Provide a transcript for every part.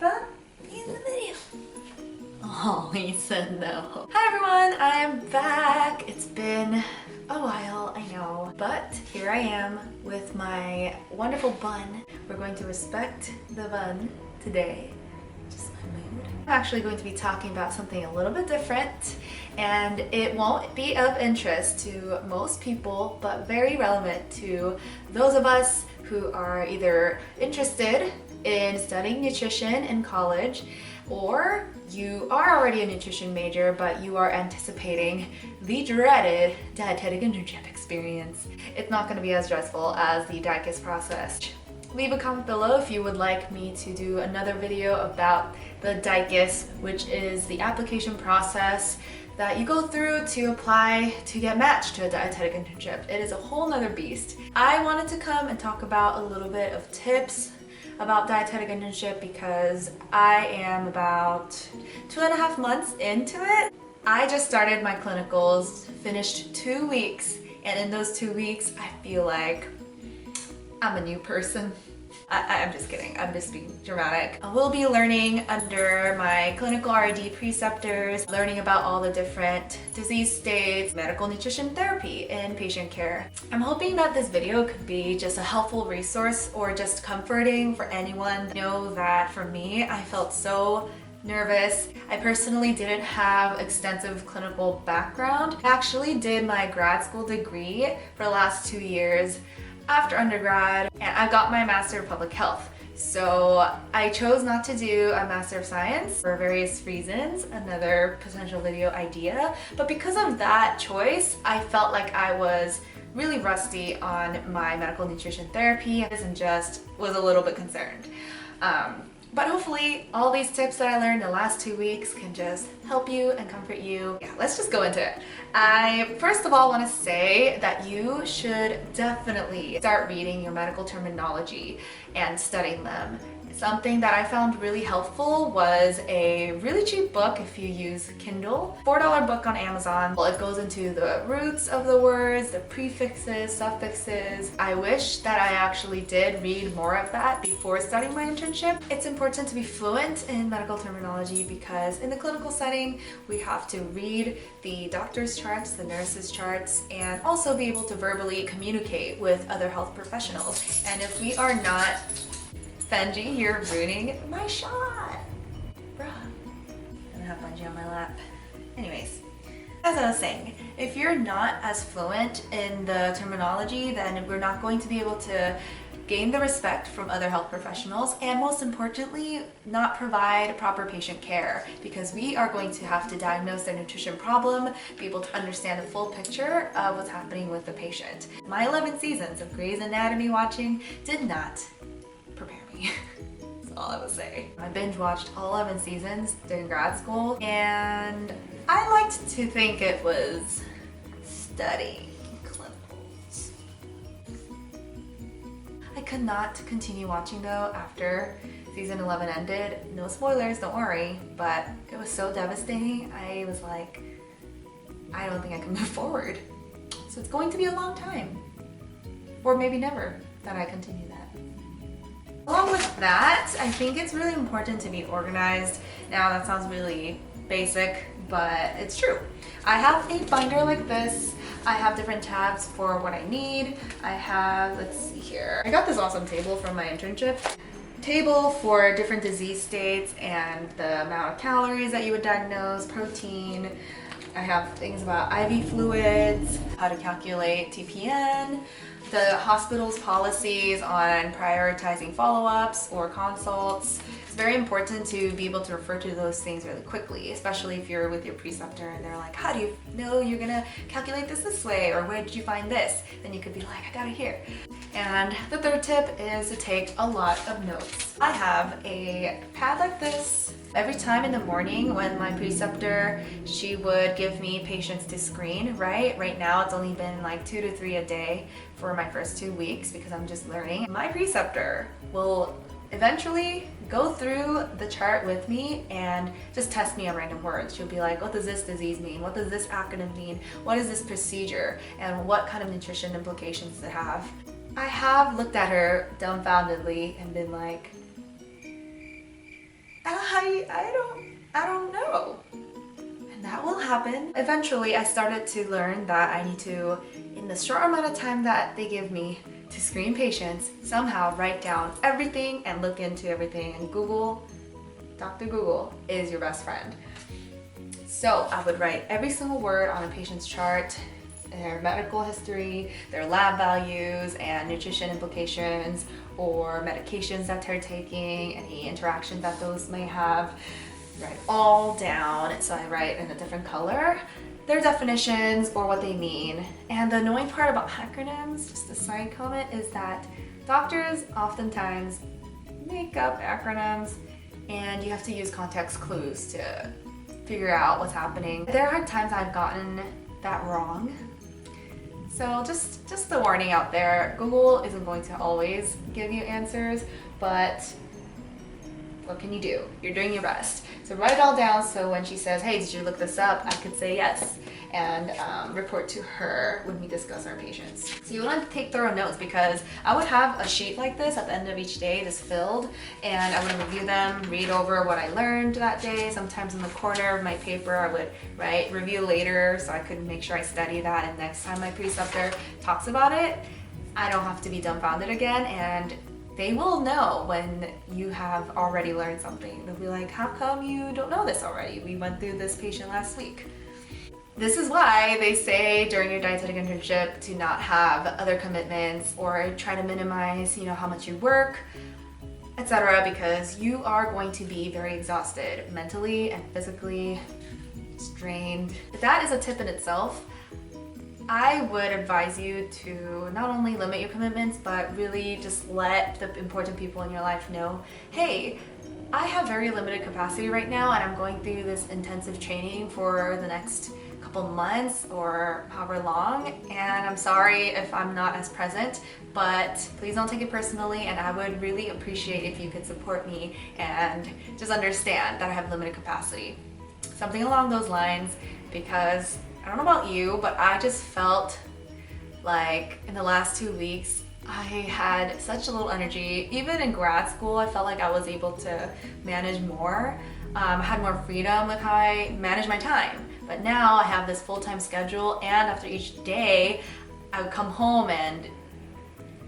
fun in the video. Oh, he said no. Hi everyone, I am back. It's been a while, I know, but here I am with my wonderful bun. We're going to respect the bun today. Just my mood. I'm actually going to be talking about something a little bit different, and it won't be of interest to most people, but very relevant to those of us who are either interested in studying nutrition in college, or you are already a nutrition major, but you are anticipating the dreaded dietetic internship experience. It's not going to be as stressful as the DICUS process. Leave a comment below if you would like me to do another video about the DICUS, which is the application process that you go through to apply to get matched to a dietetic internship. It is a whole nother beast. I wanted to come and talk about a little bit of tips about dietetic internship because I am about 2.5 months into it. I just started my clinicals, finished 2 weeks, and in those 2 weeks I feel like I'm a new person. I'm just kidding, I'm just being dramatic. I will be learning under my clinical RD preceptors, learning about all the different disease states, medical nutrition therapy, and patient care. I'm hoping that this video could be just a helpful resource or just comforting for anyone. Know that for me, I felt so nervous. I personally didn't have extensive clinical background. I actually did my grad school degree for the last 2 years after undergrad, and I got my Master of Public Health. So I chose not to do a Master of Science for various reasons, another potential video idea. But because of that choice, I felt like I was really rusty on my medical nutrition therapy and just was a little bit concerned. But hopefully all these tips that I learned the last 2 weeks can just help you and comfort you. Yeah, let's just go into it. I first of all want to say that you should definitely start reading your medical terminology and studying them. Something that I found really helpful was a really cheap book if you use Kindle. $4 book on Amazon. Well, it goes into the roots of the words, the prefixes, suffixes. I wish that I actually did read more of that before starting my internship. It's important to be fluent in medical terminology because in the clinical setting, we have to read the doctor's charts, the nurse's charts, and also be able to verbally communicate with other health professionals. And if we are not, Angie, you're ruining my shot. Bruh. I don't have Angie on my lap. Anyways, as I was saying, if you're not as fluent in the terminology, then we're not going to be able to gain the respect from other health professionals, and most importantly, not provide proper patient care, because we are going to have to diagnose their nutrition problem, be able to understand the full picture of what's happening with the patient. My 11 seasons of Grey's Anatomy watching did not prepare me. That's all I will say. I binge watched all 11 seasons during grad school, and I liked to think it was studying clinicals. I could not continue watching though after season 11 ended. No spoilers, don't worry, but it was so devastating. I was like, I don't think I can move forward. So it's going to be a long time, or maybe never, that I continue that. Along with that, I think it's really important to be organized. Now that sounds really basic, but it's true. I have a binder like this. I have different tabs for what I need. I have, let's see here. I got this awesome table from my internship. Table for different disease states and the amount of calories that you would diagnose, protein. I have things about IV fluids, how to calculate TPN, the hospital's policies on prioritizing follow-ups or consults. It's very important to be able to refer to those things really quickly, especially if you're with your preceptor and they're like, how do you know you're gonna calculate this way, or where did you find this? Then you could be like, I got it here. And the third tip is to take a lot of notes. I have a pad like this. Every time in the morning when my preceptor, she would give me patients to screen, right? Right now it's only been like 2 to 3 a day for my first 2 weeks because I'm just learning. My preceptor will eventually go through the chart with me and just test me on random words. She'll be like, what does this disease mean? What does this acronym mean? What is this procedure? And what kind of nutrition implications does it have? I have looked at her dumbfoundedly and been like, I don't know. And that will happen. Eventually, I started to learn that I need to, in the short amount of time that they give me to screen patients, somehow write down everything and look into everything. And Google, Dr. Google is your best friend. So I would write every single word on a patient's chart, their medical history, their lab values and nutrition implications, or medications that they're taking, any interactions that those may have. Write all down. So I write in a different color their definitions or what they mean. And the annoying part about acronyms, just a side comment, is that doctors oftentimes make up acronyms and you have to use context clues to figure out what's happening. There are times I've gotten that wrong. So just the warning out there, Google isn't going to always give you answers, but what can you do? You're doing your best. So write it all down so when she says, hey, did you look this up? I could say yes and report to her when we discuss our patients. So you want to take thorough notes, because I would have a sheet like this at the end of each day, this filled, and I would review them, read over what I learned that day. Sometimes in the corner of my paper I would write review later so I could make sure I study that, and next time my preceptor talks about it, I don't have to be dumbfounded again, and they will know when you have already learned something. They'll be like, how come you don't know this already? We went through this patient last week. This is why they say during your dietetic internship to not have other commitments or try to minimize, how much you work, etc., because you are going to be very exhausted mentally and physically, strained. That is a tip in itself. I would advise you to not only limit your commitments, but really just let the important people in your life know, hey, I have very limited capacity right now and I'm going through this intensive training for the next couple months or however long, and I'm sorry if I'm not as present, but please don't take it personally, and I would really appreciate if you could support me and just understand that I have limited capacity. Something along those lines, because I don't know about you, but I just felt like in the last 2 weeks, I had such a little energy. Even in grad school, I felt like I was able to manage more. I had more freedom with how I manage my time. But now I have this full-time schedule, and after each day, I would come home and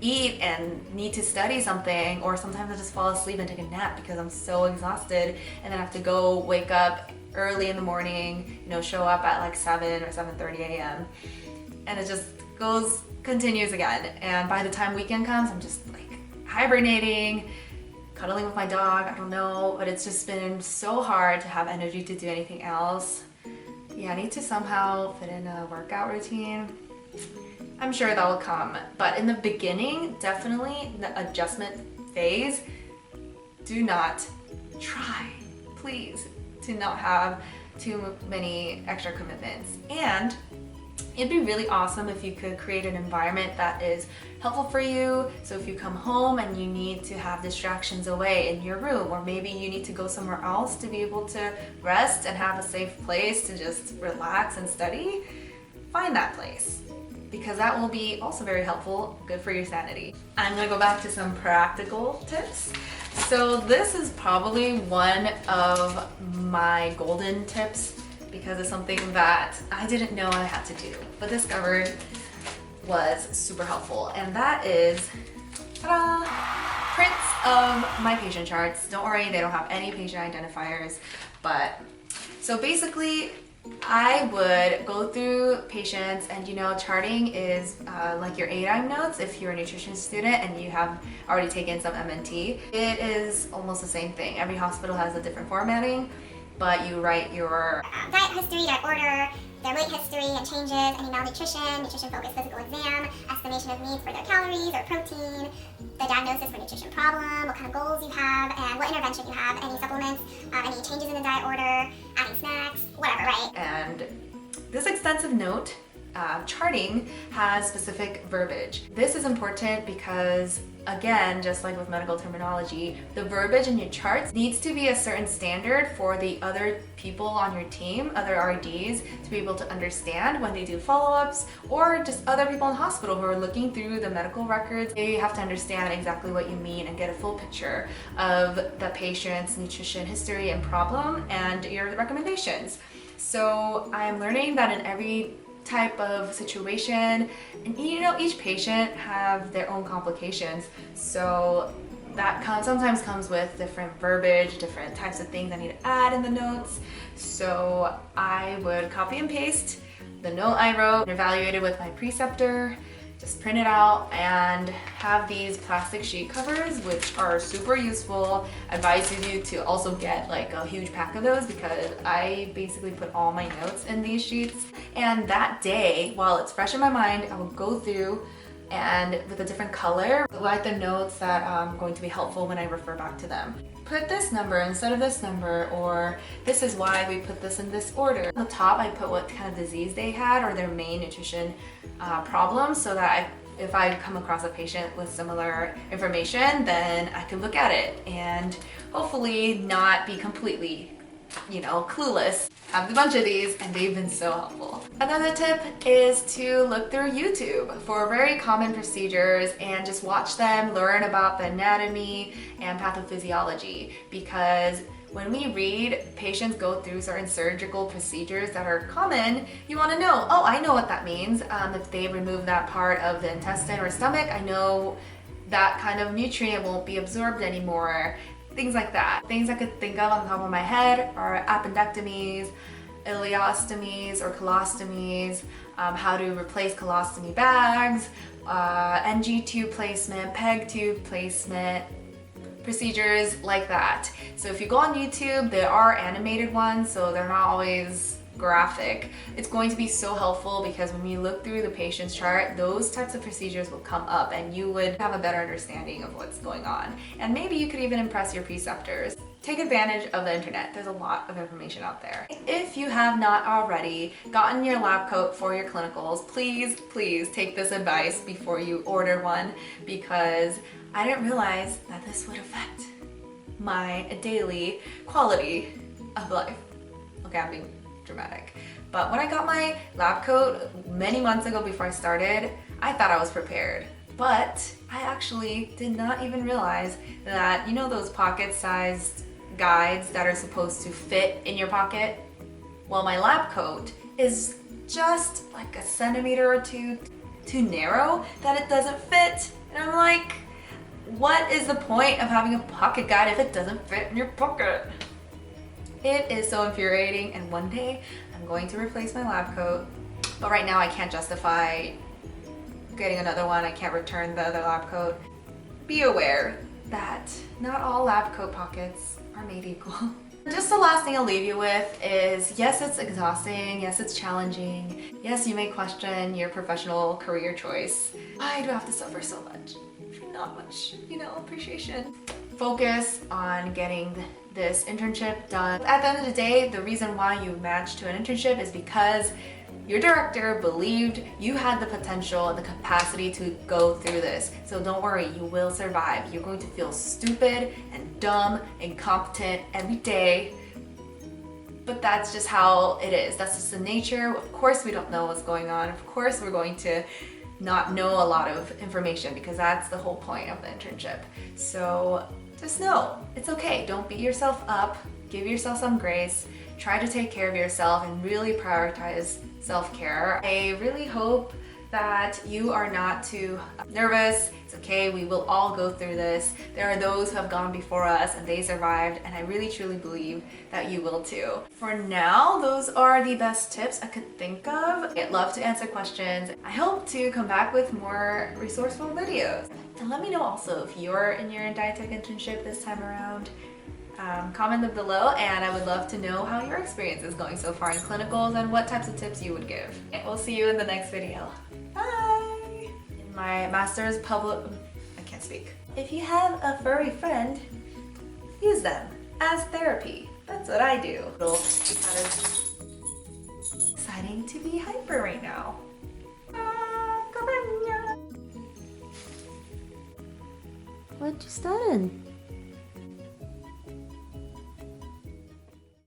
eat and need to study something, or sometimes I just fall asleep and take a nap because I'm so exhausted, and then I have to go wake up early in the morning, show up at like 7 or 7:30 a.m. and it just continues again. And by the time weekend comes, I'm just like hibernating, cuddling with my dog, I don't know, but it's just been so hard to have energy to do anything else. Yeah, I need to somehow fit in a workout routine. I'm sure that will come, but in the beginning, definitely the adjustment phase, do not try, please, to not have too many extra commitments. And it'd be really awesome if you could create an environment that is helpful for you. So if you come home and you need to have distractions away in your room, or maybe you need to go somewhere else to be able to rest and have a safe place to just relax and study, find that place, because that will be also very helpful, good for your sanity. I'm gonna go back to some practical tips. So this is probably one of my golden tips, because it's something that I didn't know I had to do, but discovered was super helpful. And that is, ta-da, prints of my patient charts. Don't worry, they don't have any patient identifiers, but so basically I would go through patients, and charting is like your A-Dime notes if you're a nutrition student and you have already taken some MNT. It is almost the same thing. Every hospital has a different formatting, but you write your diet history, diet order, their weight history and changes, any malnutrition, nutrition-focused physical exam, estimation of needs for their calories or protein, the diagnosis for nutrition problem, what kind of goals you have, and what intervention you have, any supplements, any changes in the diet order, adding snacks, whatever, right? And this extensive note charting has specific verbiage. This is important because, again, just like with medical terminology, the verbiage in your charts needs to be a certain standard for the other people on your team, other RDs, to be able to understand when they do follow-ups, or just other people in the hospital who are looking through the medical records. They have to understand exactly what you mean and get a full picture of the patient's nutrition history and problem and your recommendations. So I'm learning that in every type of situation, and each patient have their own complications, so that sometimes comes with different verbiage, different types of things I need to add in the notes. So I would copy and paste the note I wrote, evaluate it with my preceptor, just print it out, and have these plastic sheet covers, which are super useful. I advise you to also get like a huge pack of those, because I basically put all my notes in these sheets. And that day, while it's fresh in my mind, I will go through and with a different color, write the notes that are going to be helpful when I refer back to them. Put this number instead of this number, or this is why we put this in this order. On the top, I put what kind of disease they had or their main nutrition problems, so that if I come across a patient with similar information, then I can look at it and hopefully not be completely, clueless. I have a bunch of these and they've been so helpful. Another tip is to look through YouTube for very common procedures and just watch them, learn about the anatomy and pathophysiology, because when we read patients go through certain surgical procedures that are common, you want to know, oh, I know what that means. If they remove that part of the intestine or stomach, I know that kind of nutrient won't be absorbed anymore. Things like that. Things I could think of on the top of my head are appendectomies, ileostomies or colostomies, how to replace colostomy bags, NG tube placement, PEG tube placement, procedures like that. So if you go on YouTube, there are animated ones, so they're not always graphic. It's going to be so helpful, because when you look through the patient's chart, those types of procedures will come up and you would have a better understanding of what's going on. And maybe you could even impress your preceptors. Take advantage of the internet. There's a lot of information out there. If you have not already gotten your lab coat for your clinicals, please take this advice before you order one, because I didn't realize that this would affect my daily quality of life. Okay, I'm being dramatic. But when I got my lab coat many months ago before I started, I thought I was prepared. But I actually did not even realize that, those pocket-sized guides that are supposed to fit in your pocket? Well, my lab coat is just like a centimeter or two too narrow that it doesn't fit. And I'm like, what is the point of having a pocket guide if it doesn't fit in your pocket? It is so infuriating, and one day I'm going to replace my lab coat, but right now I can't justify getting another one. I can't return the other lab coat. Be aware that not all lab coat pockets are made equal. Just the last thing I'll leave you with is, yes, it's exhausting, yes, it's challenging, yes, you may question your professional career choice. Why do I have to suffer so much? Not much, appreciation. Focus on getting this internship done. At the end of the day, the reason why you matched to an internship is because your director believed you had the potential and the capacity to go through this. So don't worry, you will survive. You're going to feel stupid and dumb, incompetent every day, but that's just how it is. That's just the nature. Of course we don't know what's going on. Of course we're going to not know a lot of information, because that's the whole point of the internship. So just know it's okay. Don't beat yourself up. Give yourself some grace. Try to take care of yourself and really prioritize self-care. I really hope that you are not too nervous. It's okay, we will all go through this. There are those who have gone before us and they survived, and I really truly believe that you will too. For now, those are the best tips I could think of. I'd love to answer questions. I hope to come back with more resourceful videos. And let me know also if you're in your dietetic internship this time around. Comment below, and I would love to know how your experience is going so far in clinicals and what types of tips you would give. And we'll see you in the next video. Bye! In my master's I can't speak. If you have a furry friend, use them as therapy. That's what I do. It's exciting to be hyper right now. What you studying?